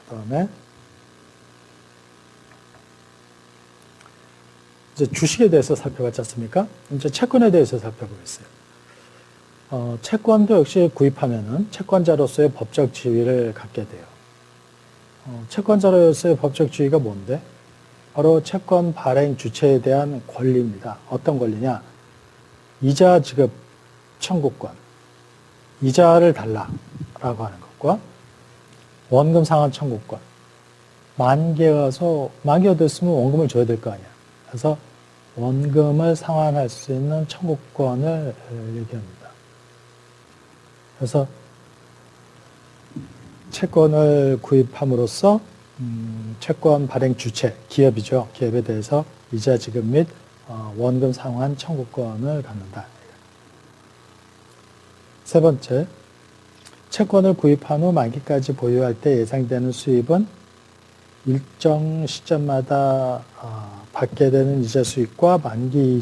그다음에 이제 주식에 대해서 살펴봤지 않습니까? 이제 채권에 대해서 살펴보겠어요. 채권도 역시 구입하면은 채권자로서의 법적 지위를 갖게 돼요. 채권자로서의 법적 지위가 뭔데? 바로 채권 발행 주체에 대한 권리입니다. 어떤 권리냐? 이자 지급 청구권, 이자를 달라라고 하는 것과 원금 상환 청구권. 만기가 됐으면 원금을 줘야 될 거 아니야. 그래서 원금을 상환할 수 있는 청구권을 얘기합니다. 그래서 채권을 구입함으로써 채권 발행 주체, 기업이죠. 기업에 대해서 이자 지급 및 원금 상환 청구권을 갖는다. 세 번째, 채권을 구입한 후 만기까지 보유할 때 예상되는 수입은 일정 시점마다 받게 되는 이자 수익과 만기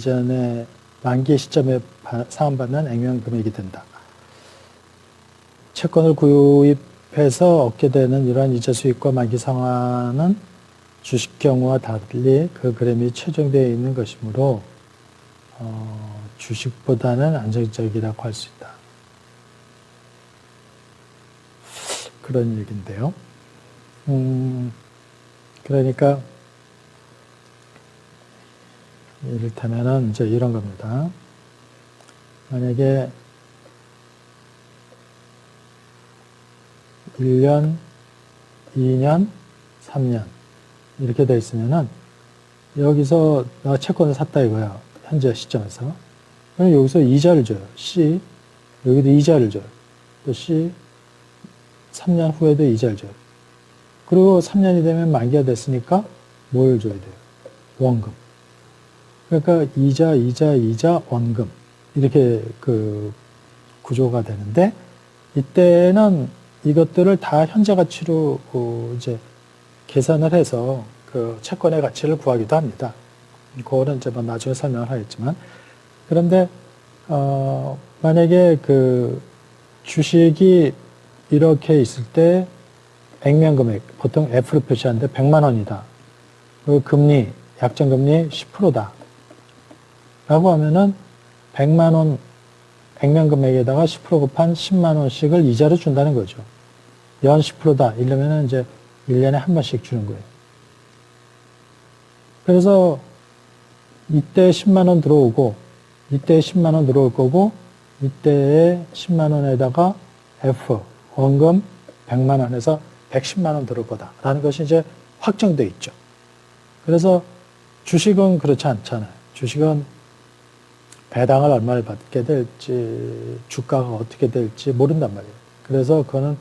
시점에 상환받는 액면 금액이 된다. 채권을 구입해서 얻게 되는 이러한 이자 수익과 만기 상환은 주식 경우와 달리 그 그램이 최종되어 있는 것이므로 주식보다는 안정적이라고 할 수 있다. 그런 얘기인데요. 그러니까 이를테면은 이제 이런 겁니다. 만약에 1년, 2년, 3년 이렇게 돼 있으면은 여기서 나 채권을 샀다 이거야. 현재 시점에서. 그럼 여기서 이자를 줘요. C. 여기도 이자를 줘요. 또 C. 3년 후에도 이자를 줘요. 그리고 3년이 되면 만기가 됐으니까 뭘 줘야 돼요? 원금. 그러니까 이자, 원금. 이렇게 그 구조가 되는데 이때는 이것들을 다 현재 가치로 이제 계산을 해서 그 채권의 가치를 구하기도 합니다. 그거는 이제 뭐 나중에 설명을 하겠지만. 그런데, 만약에 그 주식이 이렇게 있을 때 액면 금액, 보통 F로 표시하는데 100만 원이다. 그 금리, 약정금리 10%다. 라고 하면은 100만 원 액면 금액에다가 10% 곱한 10만 원씩을 이자로 준다는 거죠. 연 10%다. 이러면은 이제 1년에 한 번씩 주는 거예요. 그래서 이때 10만 원 들어오고, 이때 10만 원 들어올 거고, 이때에 10만 원에다가 F, 원금 100만 원에서 110만 원 들어올 거다라는 것이 이제 확정돼 있죠. 그래서 주식은 그렇지 않잖아요. 주식은 배당을 얼마를 받게 될지, 주가가 어떻게 될지 모른단 말이에요. 그래서 그거는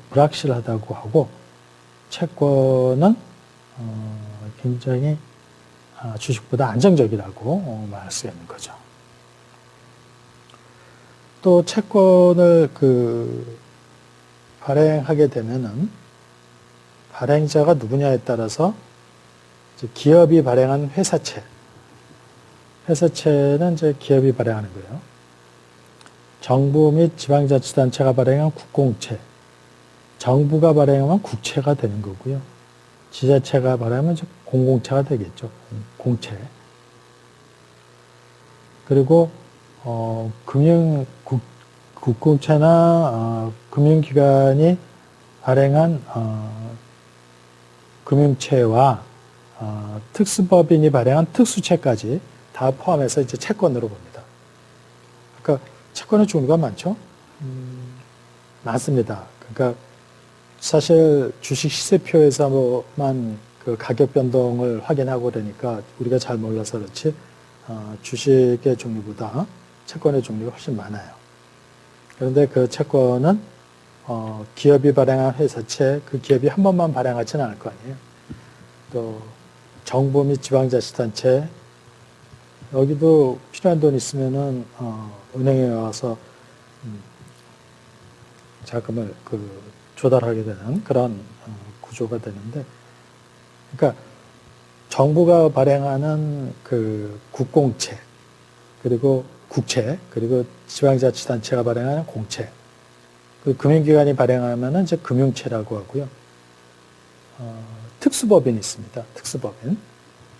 불확실하다고 하고, 채권은 굉장히 주식보다 안정적이라고 말할 수 있는 거죠. 또 채권을 발행하게 되면은 발행자가 누구냐에 따라서 기업이 발행한 회사채는 이제 기업이 발행하는 거예요. 정부 및 지방자치단체가 발행한 국공채, 정부가 발행하면 국채가 되는 거고요. 지자체가 발행하면 이제 공공채가 되겠죠. 공채. 그리고 국공채나 금융기관이 발행한 금융채와 특수법인이 발행한 특수채까지 다 포함해서 이제 채권으로 봅니다. 그러니까 채권의 종류가 많죠? 많습니다. 그러니까 사실 주식 시세표에서만 그 가격 변동을 확인하고 그러니까 우리가 잘 몰라서 그렇지 주식의 종류보다 채권의 종류가 훨씬 많아요. 그런데 그 채권은 기업이 발행한 회사채, 그 기업이 한 번만 발행하지는 않을 거 아니에요. 또 정부 및 지방자치단체, 여기도 필요한 돈 있으면은 은행에 와서 자금을 조달하게 되는 그런 구조가 되는데, 그러니까 정부가 발행하는 그 국공채, 그리고 국채, 그리고 지방자치단체가 발행하는 공채, 그 금융기관이 발행하면은 이제 금융채라고 하고요. 특수법인이 있습니다. 특수법인.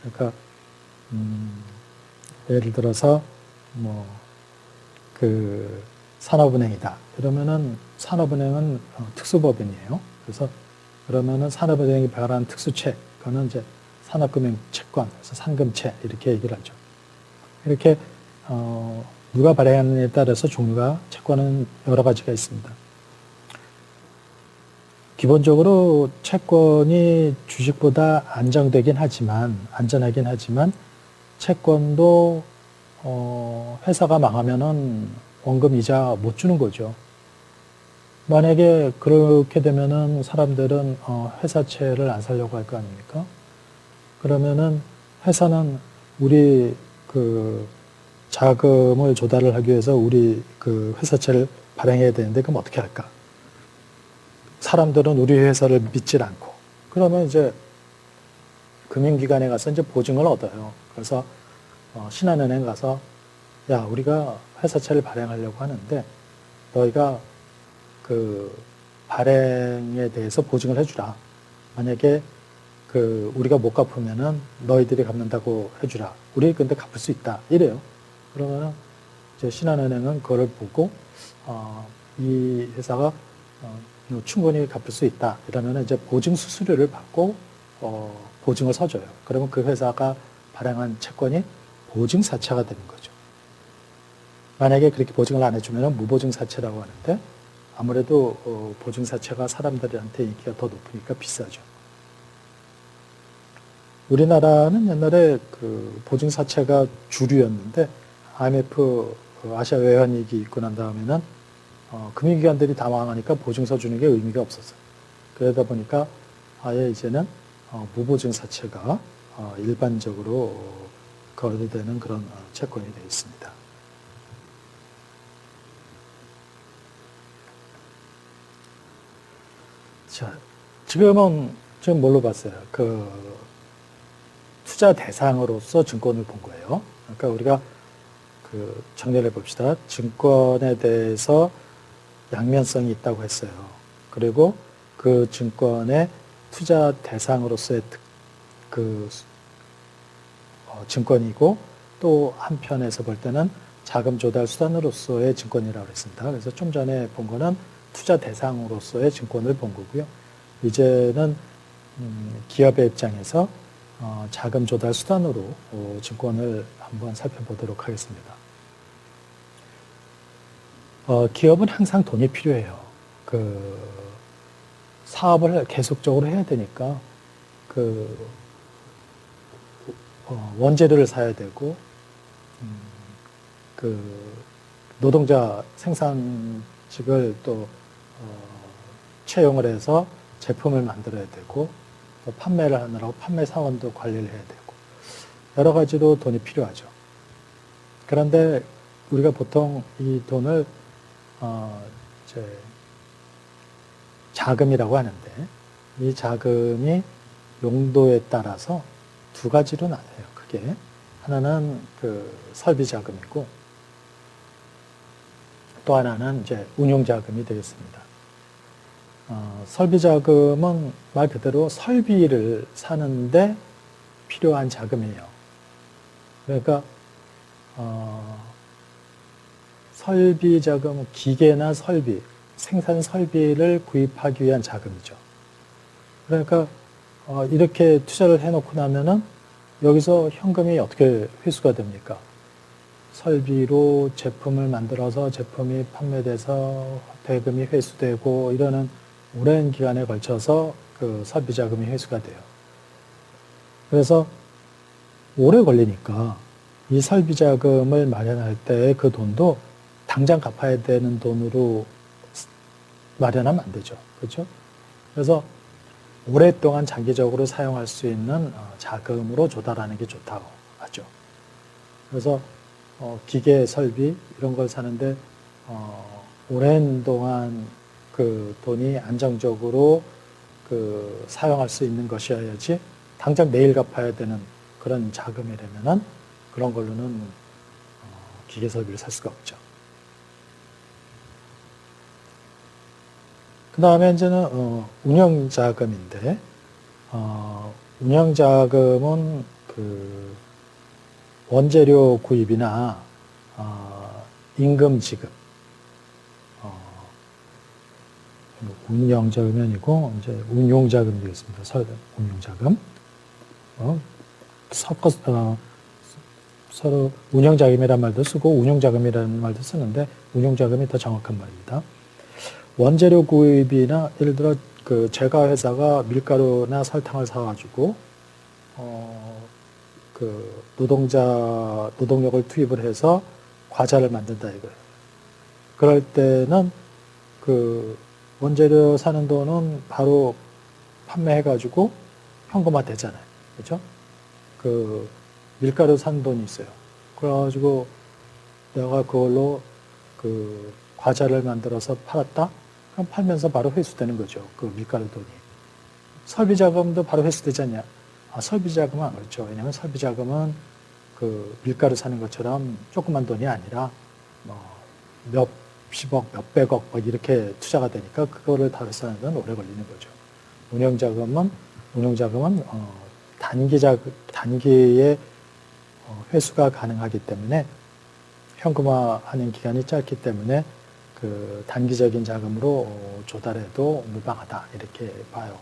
그러니까 예를 들어서 산업은행이다. 그러면은 산업은행은 특수법인이에요. 그래서 그러면은 산업은행이 발행한 특수채, 그거는 이제 산업금융채권, 그래서 산금채 이렇게 얘기를 하죠. 이렇게 누가 발행하느냐에 따라서 종류가 채권은 여러 가지가 있습니다. 기본적으로 채권이 주식보다 안정하긴 하지만 채권도 회사가 망하면은 원금 이자 못 주는 거죠. 만약에 그렇게 되면은 사람들은 회사채를 안 사려고 할 거 아닙니까? 그러면은 회사는 우리 자금을 조달을 하기 위해서 우리 회사채를 발행해야 되는데 그럼 어떻게 할까? 사람들은 우리 회사를 믿질 않고 그러면 이제 금융기관에 가서 이제 보증을 얻어요. 그래서 신한은행 가서 야, 우리가 회사채를 발행하려고 하는데 너희가 발행에 대해서 보증을 해주라. 만약에 우리가 못 갚으면은 너희들이 갚는다고 해주라. 우리 근데 갚을 수 있다. 이래요. 그러면은 이제 신한은행은 그걸 보고 이 회사가 충분히 갚을 수 있다. 이러면은 이제 보증 수수료를 받고 보증을 서줘요. 그러면 그 회사가 발행한 채권이 보증사채가 되는 거죠. 만약에 그렇게 보증을 안 해주면 무보증사채라고 하는데 아무래도 보증사채가 사람들한테 인기가 더 높으니까 비싸죠. 우리나라는 옛날에 보증사채가 주류였는데 IMF 아시아 외환위기 있고 난 다음에는 금융기관들이 다 망하니까 보증서 주는 게 의미가 없었어요. 그러다 보니까 아예 이제는 무보증사채가 일반적으로 거래되는 그런 채권이 되어 있습니다. 자, 지금 뭘로 봤어요? 투자 대상으로서 증권을 본 거예요. 그러니까 우리가 정리를 해봅시다. 증권에 대해서 양면성이 있다고 했어요. 그리고 그 증권의 투자 대상으로서의 증권이고 또 한편에서 볼 때는 자금 조달 수단으로서의 증권이라고 했습니다. 그래서 좀 전에 본 거는 투자 대상으로서의 증권을 본 거고요. 이제는 기업의 입장에서 자금 조달 수단으로 증권을 한번 살펴보도록 하겠습니다. 기업은 항상 돈이 필요해요. 사업을 계속적으로 해야 되니까 원재료를 사야 되고 노동자 생산직을 또 채용을 해서 제품을 만들어야 되고 또 판매를 하느라고 판매 사원도 관리를 해야 되고 여러 가지로 돈이 필요하죠. 그런데 우리가 보통 이 돈을 이제 자금이라고 하는데 이 자금이 용도에 따라서 두 가지로 나뉘어요. 크게 하나는 설비 자금이고 또 하나는 이제 운용 자금이 되겠습니다. 설비 자금은 말 그대로 설비를 사는데 필요한 자금이에요. 그러니까 설비 자금은 기계나 설비, 생산 설비를 구입하기 위한 자금이죠. 그러니까 이렇게 투자를 해놓고 나면은 여기서 현금이 어떻게 회수가 됩니까? 설비로 제품을 만들어서 제품이 판매돼서 대금이 회수되고 이러는 오랜 기간에 걸쳐서 설비 자금이 회수가 돼요. 그래서 오래 걸리니까 이 설비 자금을 마련할 때 그 돈도 당장 갚아야 되는 돈으로 마련하면 안 되죠. 그렇죠? 그래서 오랫동안 장기적으로 사용할 수 있는 자금으로 조달하는 게 좋다고 하죠. 그래서 기계, 설비 이런 걸 사는데 오랜 동안 돈이 안정적으로 사용할 수 있는 것이어야지 당장 내일 갚아야 되는 그런 자금이라면은 그런 걸로는 기계, 설비를 살 수가 없죠. 그 다음에 이제는 운영 자금인데 운영자금은 그 원재료 구입이나 임금 지급, 운영자금이 아니고 이제 운용자금 되겠습니다. 운용자금. 서로 운영자금이라는 말도 쓰고 운용자금이라는 말도 쓰는데 운용자금이 더 정확한 말입니다. 원재료 구입이나 예를 들어 그 제과 회사가 밀가루나 설탕을 사가지고 그 노동력을 투입을 해서 과자를 만든다 이거예요. 그럴 때는 그 원재료 사는 돈은 바로 판매해가지고 현금화 되잖아요. 그렇죠? 그 밀가루 산 돈이 있어요. 그래가지고 내가 그걸로 그 과자를 만들어서 팔았다? 그럼 팔면서 바로 회수되는 거죠. 그 밀가루 돈이. 설비자금도 바로 회수되지 않냐? 설비자금은 안 그렇죠. 왜냐하면 설비자금은 그 밀가루 사는 것처럼 조그만 돈이 아니라 뭐 몇십억, 몇백억 막 이렇게 투자가 되니까 그거를 다 회수하는 데는 오래 걸리는 거죠. 운영자금은 단기에 회수가 가능하기 때문에 현금화하는 기간이 짧기 때문에 그 단기적인 자금으로 조달해도 무방하다 이렇게 봐요.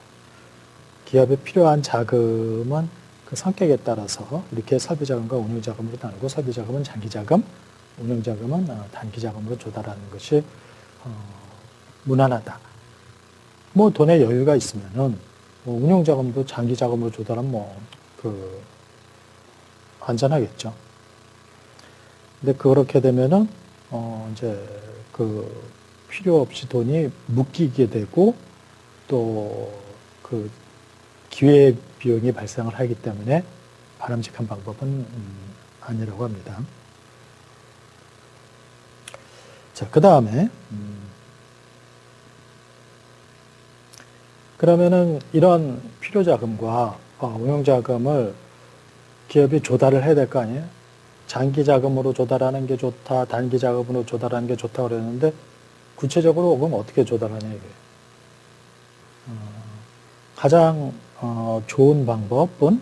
기업에 필요한 자금은 그 성격에 따라서 이렇게 설비자금과 운용자금으로 나누고 설비자금은 장기자금, 운용자금은 단기자금으로 조달하는 것이 무난하다. 뭐 돈에 여유가 있으면은 뭐 운용자금도 장기자금으로 조달하면 안전하겠죠. 근데 그렇게 되면은 이제 그 필요 없이 돈이 묶이게 되고 또 그 기회 비용이 발생을 하기 때문에 바람직한 방법은 아니라고 합니다. 자, 그 다음에 그러면은 이런 필요자금과 운용자금을 기업이 조달을 해야 될 거 아니에요? 장기자금으로 조달하는 게 좋다, 단기자금으로 조달하는 게 좋다 그랬는데 구체적으로 그럼 어떻게 조달하냐 이거예요. 가장 좋은 방법은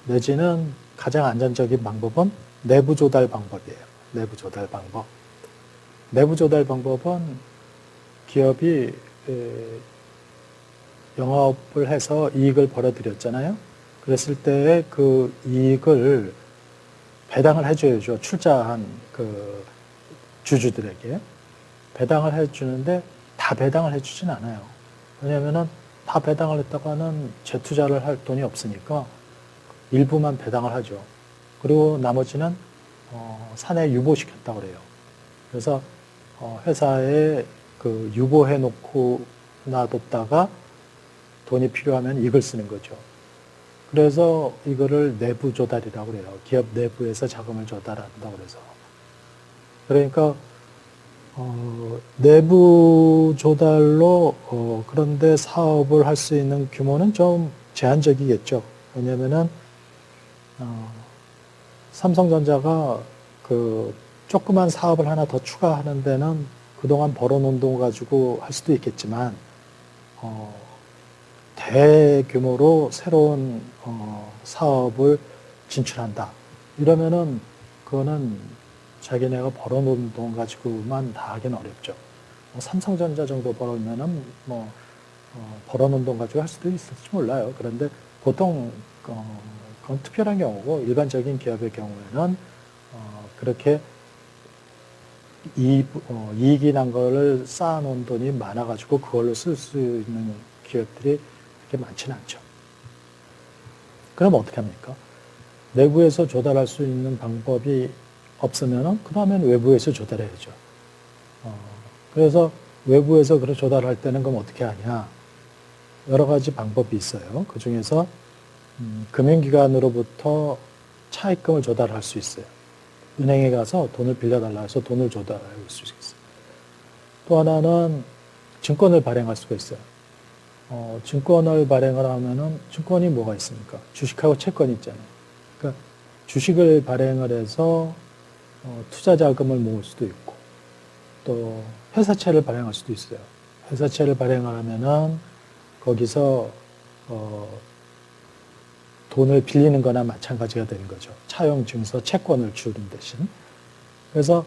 내지는 가장 안전적인 방법은 내부 조달 방법이에요. 내부 조달 방법. 내부 조달 방법은 기업이 영업을 해서 이익을 벌어들였잖아요. 그랬을 때 그 이익을 배당을 해줘야죠. 출자한 그 주주들에게. 배당을 해주는데 다 배당을 해주진 않아요. 왜냐면은 다 배당을 했다가는 재투자를 할 돈이 없으니까 일부만 배당을 하죠. 그리고 나머지는 사내 유보시켰다고 그래요. 그래서 회사에 그 유보해 놓고 놔뒀다가 돈이 필요하면 이걸 쓰는 거죠. 그래서 이거를 내부 조달이라고 그래요. 기업 내부에서 자금을 조달한다고 그래서. 그러니까 내부 조달로 그런데 사업을 할 수 있는 규모는 좀 제한적이겠죠. 왜냐면은 삼성전자가 그 조그만 사업을 하나 더 추가하는 데는 그동안 벌어놓은 돈 가지고 할 수도 있겠지만 대규모로 새로운 사업을 진출한다. 이러면은 그거는 자기네가 벌어놓은 돈 가지고만 다 하기는 어렵죠. 삼성전자 정도 벌으면은 벌어놓은 돈 가지고 할 수도 있을지 몰라요. 그런데 보통 그건 특별한 경우고 일반적인 기업의 경우에는 그렇게 이익이 난 거를 쌓아놓은 돈이 많아가지고 그걸로 쓸 수 있는 기업들이 그렇게 많지는 않죠. 그럼 어떻게 합니까? 내부에서 조달할 수 있는 방법이 없으면은 그다음엔 외부에서 조달해야죠. 그래서 외부에서 그렇게 조달할 때는 그럼 어떻게 하냐? 여러 가지 방법이 있어요. 그 중에서 금융기관으로부터 차입금을 조달할 수 있어요. 은행에 가서 돈을 빌려달라 해서 돈을 조달할 수 있어요. 또 하나는 증권을 발행할 수가 있어요. 증권을 발행을 하면은 증권이 뭐가 있습니까? 주식하고 채권이 있잖아요. 그러니까 주식을 발행을 해서 투자 자금을 모을 수도 있고 또 회사채를 발행할 수도 있어요. 회사채를 발행을 하면은 거기서 돈을 빌리는 거나 마찬가지가 되는 거죠. 차용 증서 채권을 주는 대신. 그래서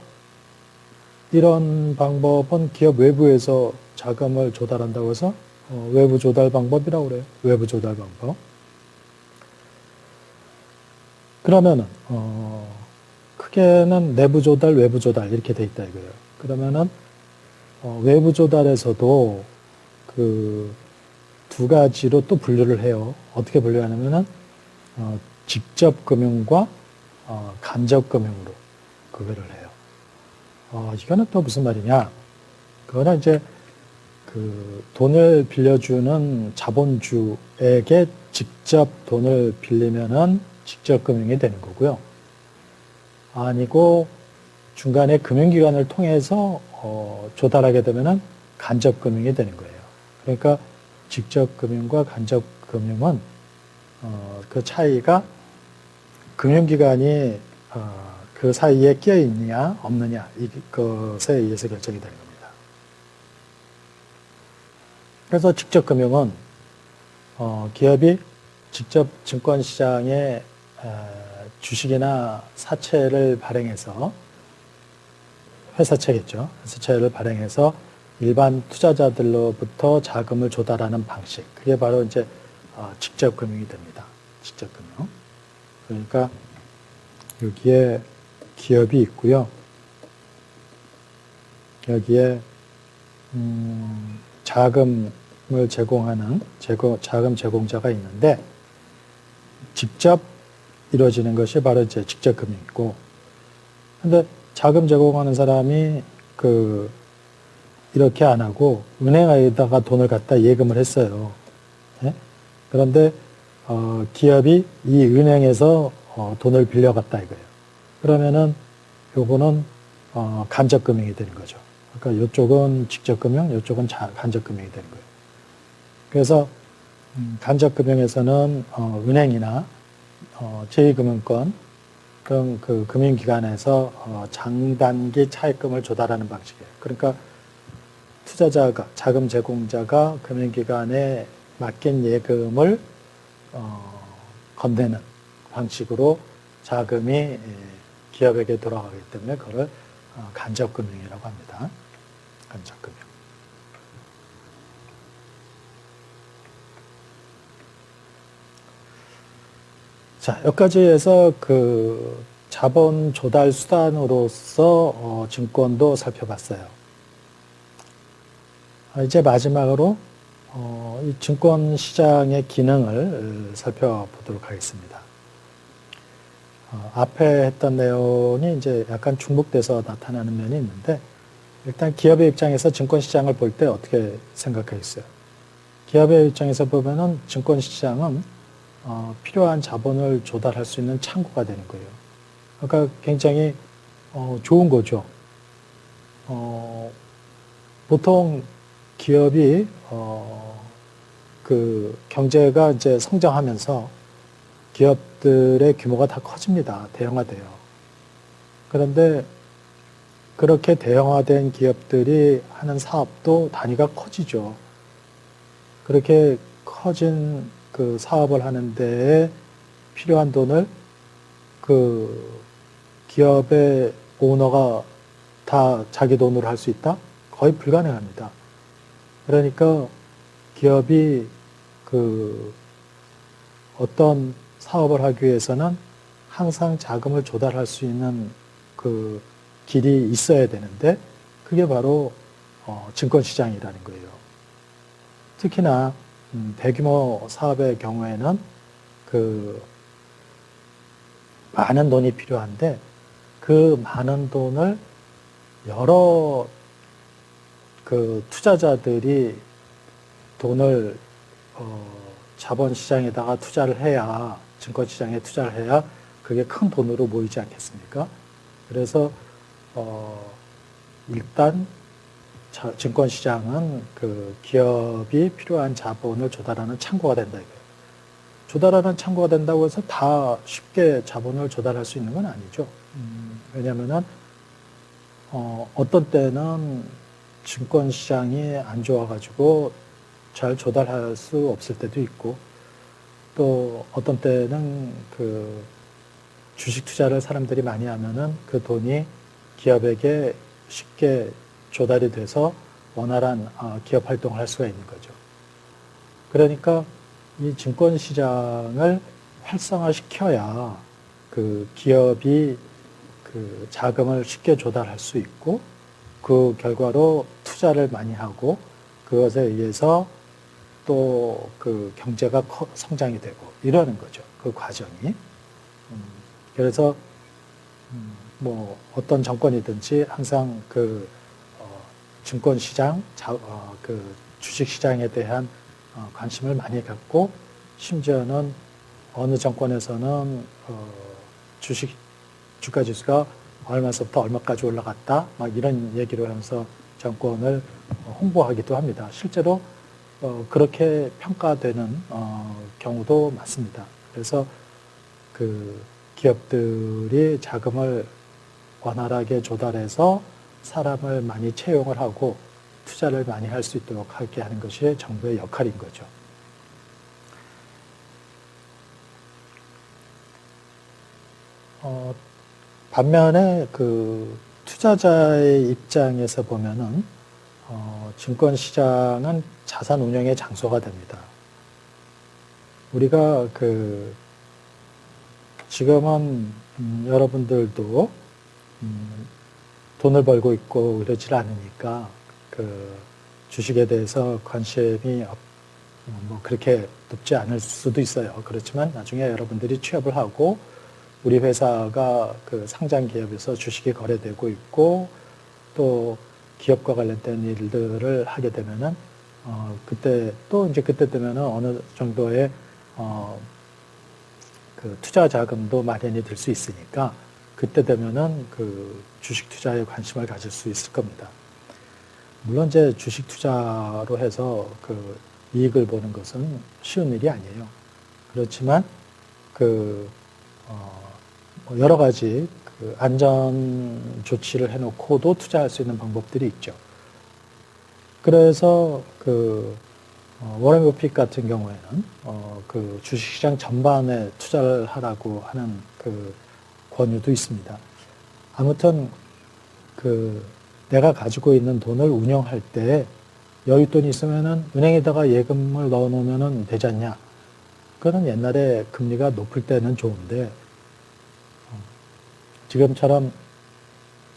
이런 방법은 기업 외부에서 자금을 조달한다고 해서 외부 조달 방법이라고 그래요. 외부 조달 방법. 그러면은 크게는 내부 조달, 외부 조달 이렇게 돼 있다 이거예요. 그러면은 외부 조달에서도 그 두 가지로 또 분류를 해요. 어떻게 분류하냐면은 직접 금융과 간접 금융으로 구별을 해요. 이거는 또 무슨 말이냐? 그거는 이제 그 돈을 빌려주는 자본주에게 직접 돈을 빌리면은 직접 금융이 되는 거고요. 아니고 중간에 금융기관을 통해서 조달하게 되면은 간접 금융이 되는 거예요. 그러니까 직접 금융과 간접 금융은 그 차이가 금융기관이 그 사이에 끼어 있느냐 없느냐 이것에 의해서 결정이 되는 겁니다. 그래서 직접 금융은 기업이 직접 증권시장에 주식이나 사채를 발행해서 회사채겠죠. 회사채를 발행해서 일반 투자자들로부터 자금을 조달하는 방식. 그게 바로 이제 직접 금융이 됩니다. 직접 금융. 그러니까 여기에 기업이 있고요. 여기에 자금을 제공하는 자금 제공자가 있는데 직접 이루어지는 것이 바로 이제 직접 금융이고, 근데 자금 제공하는 사람이 이렇게 안 하고 은행에다가 돈을 갖다 예금을 했어요. 예? 그런데 기업이 이 은행에서 돈을 빌려갔다 이거예요. 그러면은 요거는 간접 금융이 되는 거죠. 그러니까 이쪽은 직접 금융, 이쪽은 간접 금융이 되는 거예요. 그래서 간접 금융에서는 은행이나 제2금융권 그런 그 금융기관에서 장단기 차입금을 조달하는 방식이에요. 그러니까 투자자가, 자금 제공자가 금융기관에 맡긴 예금을 건네는 방식으로 자금이 기업에게 돌아가기 때문에 그걸 간접금융이라고 합니다. 간접금융. 자, 여기까지 해서 그 자본 조달 수단으로서 증권도 살펴봤어요. 이제 마지막으로 이 증권 시장의 기능을 살펴보도록 하겠습니다. 앞에 했던 내용이 이제 약간 중복돼서 나타나는 면이 있는데, 일단 기업의 입장에서 증권 시장을 볼 때 어떻게 생각하겠어요? 기업의 입장에서 보면은 증권 시장은 필요한 자본을 조달할 수 있는 창구가 되는 거예요. 그러니까 굉장히 좋은 거죠. 보통 기업이 그 경제가 이제 성장하면서 기업들의 규모가 다 커집니다. 대형화돼요. 그런데 그렇게 대형화된 기업들이 하는 사업도 단위가 커지죠. 그렇게 커진 그 사업을 하는 데에 필요한 돈을 그 기업의 오너가 다 자기 돈으로 할 수 있다? 거의 불가능합니다. 그러니까 기업이 그 어떤 사업을 하기 위해서는 항상 자금을 조달할 수 있는 그 길이 있어야 되는데, 그게 바로 증권시장이라는 거예요. 특히나 대규모 사업의 경우에는 그 많은 돈이 필요한데, 그 많은 돈을 여러 그 투자자들이 돈을 자본시장에다가 투자를 해야, 증권시장에 투자를 해야 그게 큰 돈으로 모이지 않겠습니까? 그래서 일단 증권시장은 그 기업이 필요한 자본을 조달하는 창구가 된다 이거예요. 조달하는 창구가 된다고 해서 다 쉽게 자본을 조달할 수 있는 건 아니죠. 왜냐하면은 어떤 때는 증권시장이 안 좋아가지고 잘 조달할 수 없을 때도 있고, 또 어떤 때는 그 주식 투자를 사람들이 많이 하면은 그 돈이 기업에게 쉽게 조달이 돼서 원활한 기업 활동을 할 수가 있는 거죠. 그러니까 이 증권 시장을 활성화시켜야 그 기업이 그 자금을 쉽게 조달할 수 있고, 그 결과로 투자를 많이 하고, 그것에 의해서 또 그 경제가 성장이 되고 이러는 거죠. 그 과정이. 그래서 뭐 어떤 정권이든지 항상 그 증권 시장, 그 주식 시장에 대한 관심을 많이 갖고, 심지어는 어느 정권에서는 주식 주가 지수가 얼마서부터 얼마까지 올라갔다, 막 이런 얘기를 하면서 정권을 홍보하기도 합니다. 실제로 그렇게 평가되는 경우도 많습니다. 그래서 그 기업들이 자금을 원활하게 조달해서 사람을 많이 채용을 하고 투자를 많이 할 수 있도록 하게 하는 것이 정부의 역할인 거죠. 반면에 그 투자자의 입장에서 보면은 증권 시장은 자산 운용의 장소가 됩니다. 우리가 그 지금은 여러분들도 돈을 벌고 있고 그러질 않으니까 그 주식에 대해서 관심이 뭐 그렇게 높지 않을 수도 있어요. 그렇지만 나중에 여러분들이 취업을 하고 우리 회사가 그 상장 기업에서 주식이 거래되고 있고 또 기업과 관련된 일들을 하게 되면은 그때 또 이제 그때 되면은 어느 정도의 그 투자 자금도 마련이 될 수 있으니까 그때 되면은 그 주식 투자에 관심을 가질 수 있을 겁니다. 물론 이제 주식 투자로 해서 그 이익을 보는 것은 쉬운 일이 아니에요. 그렇지만 그 여러 가지 그 안전 조치를 해놓고도 투자할 수 있는 방법들이 있죠. 그래서 그 워렌 버핏 같은 경우에는 그 주식시장 전반에 투자를 하라고 하는 그 권유도 있습니다. 아무튼 그 내가 가지고 있는 돈을 운영할 때 여윳돈이 있으면은 은행에다가 예금을 넣어 놓으면 되지 않냐. 그거는 옛날에 금리가 높을 때는 좋은데 지금처럼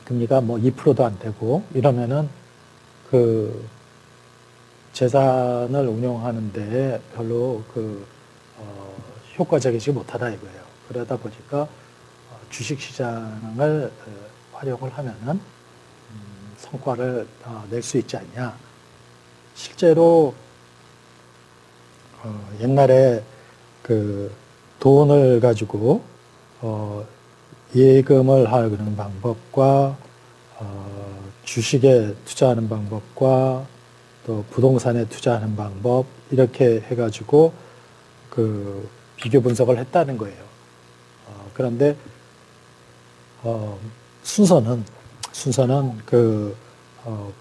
금리가 뭐 2%도 안 되고 이러면은 그 재산을 운용하는데 별로 그 효과적이지 못하다 이거예요. 그러다 보니까 주식 시장을 활용을 하면은 성과를 낼 수 있지 않냐. 실제로 옛날에 그 돈을 가지고 예금을 하는 방법과 주식에 투자하는 방법과 또 부동산에 투자하는 방법 이렇게 해가지고 그 비교 분석을 했다는 거예요. 그런데 순서는 그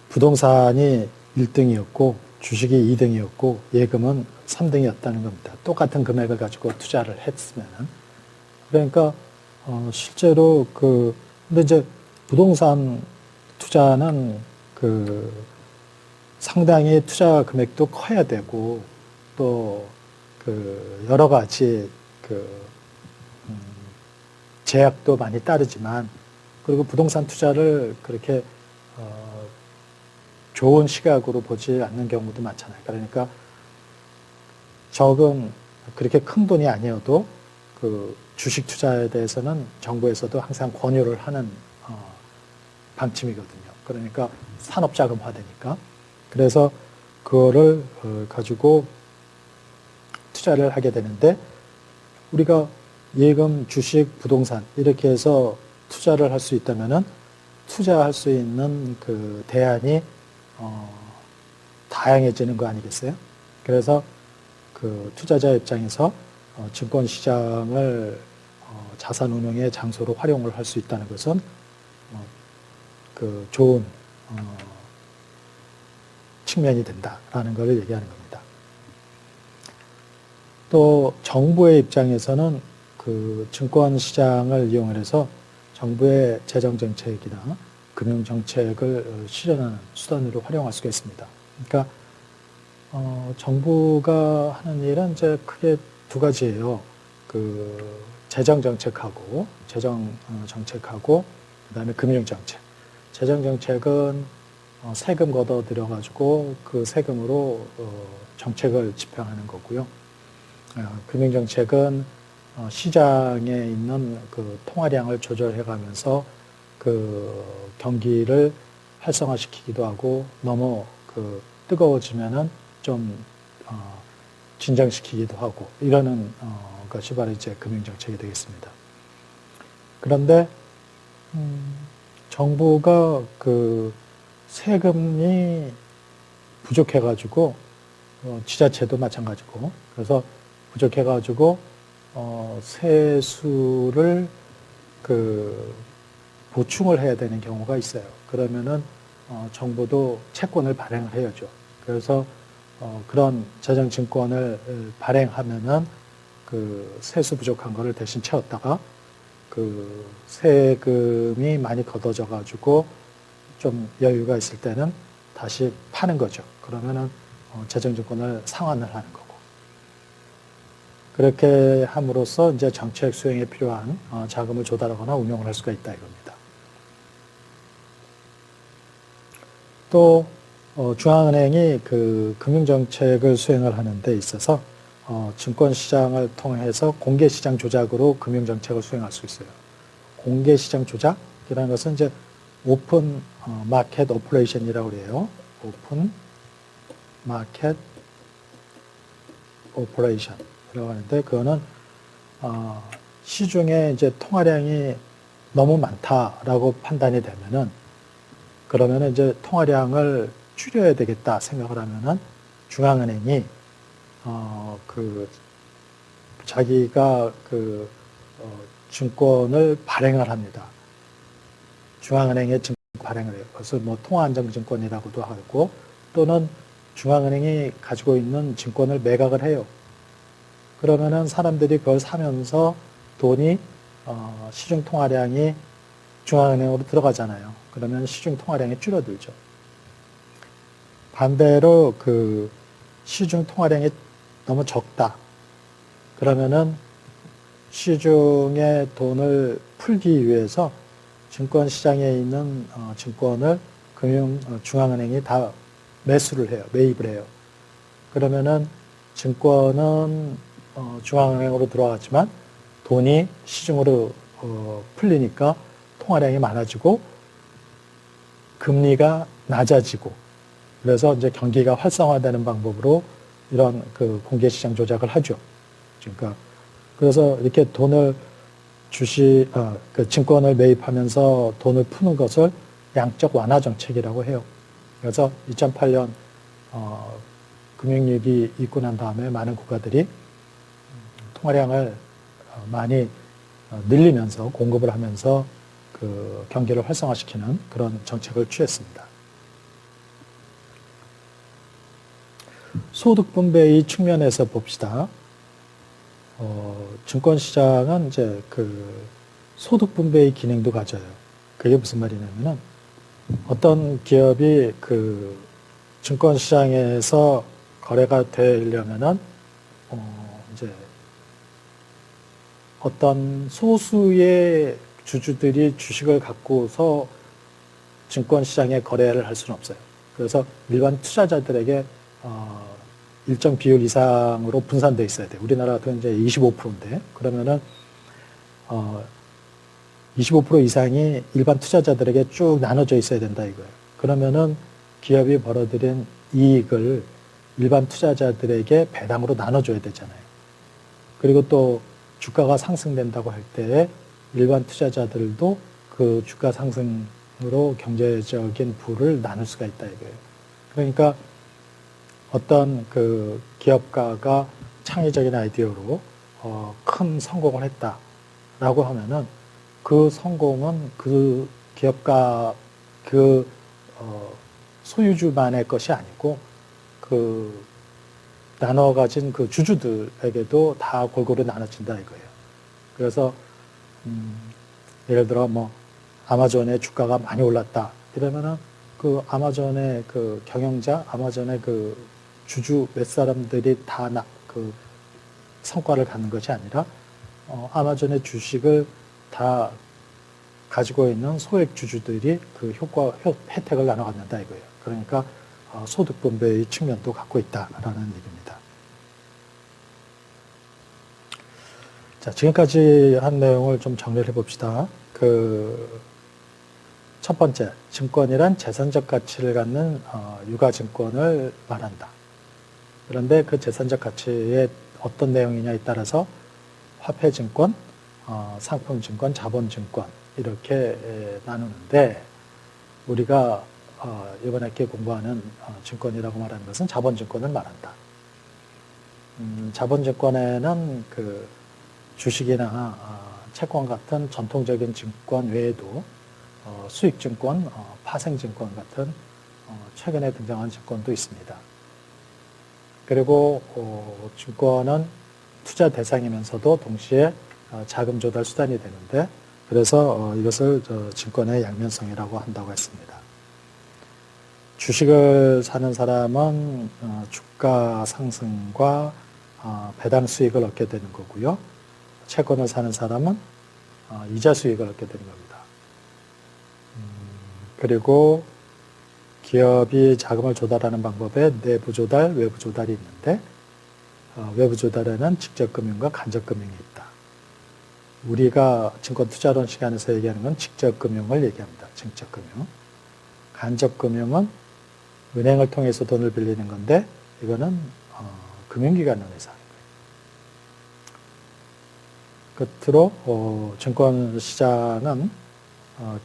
부동산이 1등이었고 주식이 2등이었고 예금은 3등이었다는 겁니다. 똑같은 금액을 가지고 투자를 했으면은. 그러니까 실제로 근데 이제 부동산 투자는 그 상당히 투자 금액도 커야 되고 또 그 여러 가지 그 제약도 많이 따르지만 그리고 부동산 투자를 그렇게 좋은 시각으로 보지 않는 경우도 많잖아요. 그러니까 적은 그렇게 큰 돈이 아니어도 그 주식 투자에 대해서는 정부에서도 항상 권유를 하는 방침이거든요. 그러니까 산업자금화되니까. 그래서 그거를 가지고 투자를 하게 되는데 우리가 예금, 주식, 부동산 이렇게 해서 투자를 할 수 있다면은 투자할 수 있는 그 대안이 다양해지는 거 아니겠어요? 그래서 그 투자자 입장에서 증권 시장을 자산 운용의 장소로 활용을 할 수 있다는 것은 그 좋은 측면이 된다라는 걸 얘기하는 겁니다. 또 정부의 입장에서는 그 증권 시장을 이용해서 정부의 재정 정책이나 금융 정책을 실현하는 수단으로 활용할 수가 있습니다. 그러니까 정부가 하는 일은 이제 크게 두 가지예요. 그 재정 정책하고 그다음에 금융 정책. 재정 정책은 세금 걷어들여 가지고 그 세금으로 정책을 집행하는 거고요. 금융 정책은 시장에 있는 그 통화량을 조절해 가면서 그 경기를 활성화시키기도 하고 너무 그 뜨거워지면은 좀 진정시키기도 하고 이러는 것이 바로 이제 금융 정책이 되겠습니다. 그런데 정부가 그 세금이 부족해가지고 지자체도 마찬가지고 그래서 부족해가지고 세수를 그 보충을 해야 되는 경우가 있어요. 그러면은 정부도 채권을 발행을 해야죠. 그래서 그런 재정증권을 발행하면은 그 세수 부족한 거를 대신 채웠다가 그 세금이 많이 걷어져 가지고 좀 여유가 있을 때는 다시 파는 거죠. 그러면은 재정증권을 상환을 하는 거고. 그렇게 함으로써 이제 정책 수행에 필요한 자금을 조달하거나 운용을 할 수가 있다 이겁니다. 또 중앙은행이 그 금융정책을 수행을 하는 데 있어서 증권시장을 통해서 공개시장 조작으로 금융정책을 수행할 수 있어요. 공개시장 조작이라는 것은 이제 오픈 마켓 오퍼레이션이라고 그래요. 오픈 마켓 오퍼레이션이라고 하는데 그거는 시중에 이제 통화량이 너무 많다라고 판단이 되면은 그러면은 이제 통화량을 줄여야 되겠다 생각을 하면은 중앙은행이 그 자기가 그 증권을 발행을 합니다. 중앙은행에 증권 발행을 해요. 그래서 뭐 통화안정증권이라고도 하고 또는 중앙은행이 가지고 있는 증권을 매각을 해요. 그러면은 사람들이 그걸 사면서 돈이 시중 통화량이 중앙은행으로 들어가잖아요. 그러면 시중 통화량이 줄어들죠. 반대로 그 시중 통화량이 너무 적다. 그러면은 시중에 돈을 풀기 위해서 증권시장에 있는 증권을 중앙은행이 다 매수를 해요. 매입을 해요. 그러면은 증권은 중앙은행으로 들어왔지만 돈이 시중으로 풀리니까 통화량이 많아지고 금리가 낮아지고 그래서 이제 경기가 활성화되는 방법으로 이런 그 공개시장 조작을 하죠. 그러니까 그래서 이렇게 돈을 그 증권을 매입하면서 돈을 푸는 것을 양적 완화 정책이라고 해요. 그래서 2008년 금융위기 있고 난 다음에 많은 국가들이 통화량을 많이 늘리면서 공급을 하면서 그 경기를 활성화시키는 그런 정책을 취했습니다. 소득 분배의 측면에서 봅시다. 증권시장은 이제 그 소득 분배의 기능도 가져요. 그게 무슨 말이냐면은 어떤 기업이 그 증권시장에서 거래가 되려면은 이제 어떤 소수의 주주들이 주식을 갖고서 증권시장에 거래를 할 수는 없어요. 그래서 일반 투자자들에게 일정 비율 이상으로 분산되어 있어야 돼요. 우리나라 같은 이제 25%인데 그러면은 25% 이상이 일반 투자자들에게 쭉 나눠져 있어야 된다 이거예요. 그러면은 기업이 벌어들인 이익을 일반 투자자들에게 배당으로 나눠줘야 되잖아요. 그리고 또 주가가 상승된다고 할 때 일반 투자자들도 그 주가 상승으로 경제적인 부를 나눌 수가 있다 이거예요. 그러니까 어떤 그 기업가가 창의적인 아이디어로 큰 성공을 했다라고 하면은 그 성공은 그 기업가 그 소유주만의 것이 아니고 그 나눠 가진 그 주주들에게도 다 골고루 나눠진다 이거예요. 그래서 예를 들어 뭐 아마존의 주가가 많이 올랐다 이러면은 그 아마존의 그 경영자, 아마존의 그 주주 몇 사람들이 다 그 성과를 갖는 것이 아니라 아마존의 주식을 다 가지고 있는 소액 주주들이 그 혜택을 나눠 갖는다 이거예요. 그러니까 소득 분배의 측면도 갖고 있다라는 얘기입니다. 자, 지금까지 한 내용을 좀 정리를 해봅시다. 첫 번째, 증권이란 재산적 가치를 갖는 유가증권을 말한다. 그런데 그 재산적 가치의 어떤 내용이냐에 따라서 화폐증권, 상품증권, 자본증권 이렇게 나누는데 우리가 이번 학기에 공부하는 증권이라고 말하는 것은 자본증권을 말한다. 자본증권에는 그 주식이나 채권 같은 전통적인 증권 외에도 수익증권, 파생증권 같은 최근에 등장한 증권도 있습니다. 그리고 증권은 투자 대상이면서도 동시에 자금 조달 수단이 되는데 그래서 이것을 증권의 양면성이라고 한다고 했습니다. 주식을 사는 사람은 주가 상승과 배당 수익을 얻게 되는 거고요. 채권을 사는 사람은 이자 수익을 얻게 되는 겁니다. 그리고 기업이 자금을 조달하는 방법에 내부 조달, 외부 조달이 있는데 외부 조달에는 직접 금융과 간접 금융이 있다. 우리가 증권 투자론 시간에서 얘기하는 건 직접 금융을 얘기합니다. 직접 금융. 간접 금융은 은행을 통해서 돈을 빌리는 건데 이거는 금융기관 의사. 끝으로 증권시장은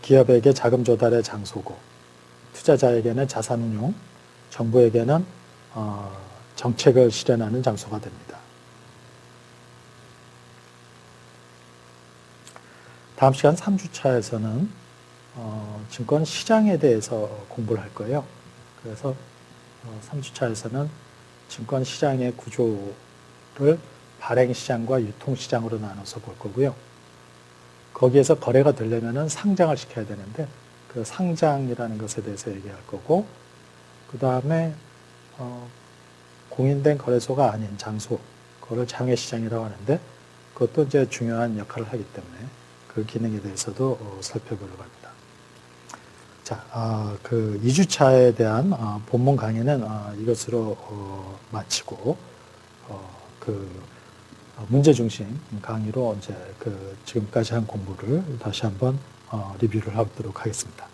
기업에게 자금 조달의 장소고 투자자에게는 자산운용, 정부에게는 정책을 실현하는 장소가 됩니다. 다음 시간 3주차에서는 증권 시장에 대해서 공부를 할 거예요. 그래서 3주차에서는 증권 시장의 구조를 발행시장과 유통시장으로 나눠서 볼 거고요. 거기에서 거래가 되려면 상장을 시켜야 되는데 그 상장이라는 것에 대해서 얘기할 거고 그 다음에 공인된 거래소가 아닌 장소, 그거를 장외시장이라고 하는데 그것도 이제 중요한 역할을 하기 때문에 그 기능에 대해서도 살펴보려고 합니다. 자, 그 2주차에 대한 본문 강의는 이것으로 마치고 그 문제 중심 강의로 이제 그 지금까지 한 공부를 다시 한번 리뷰를 하도록 하겠습니다.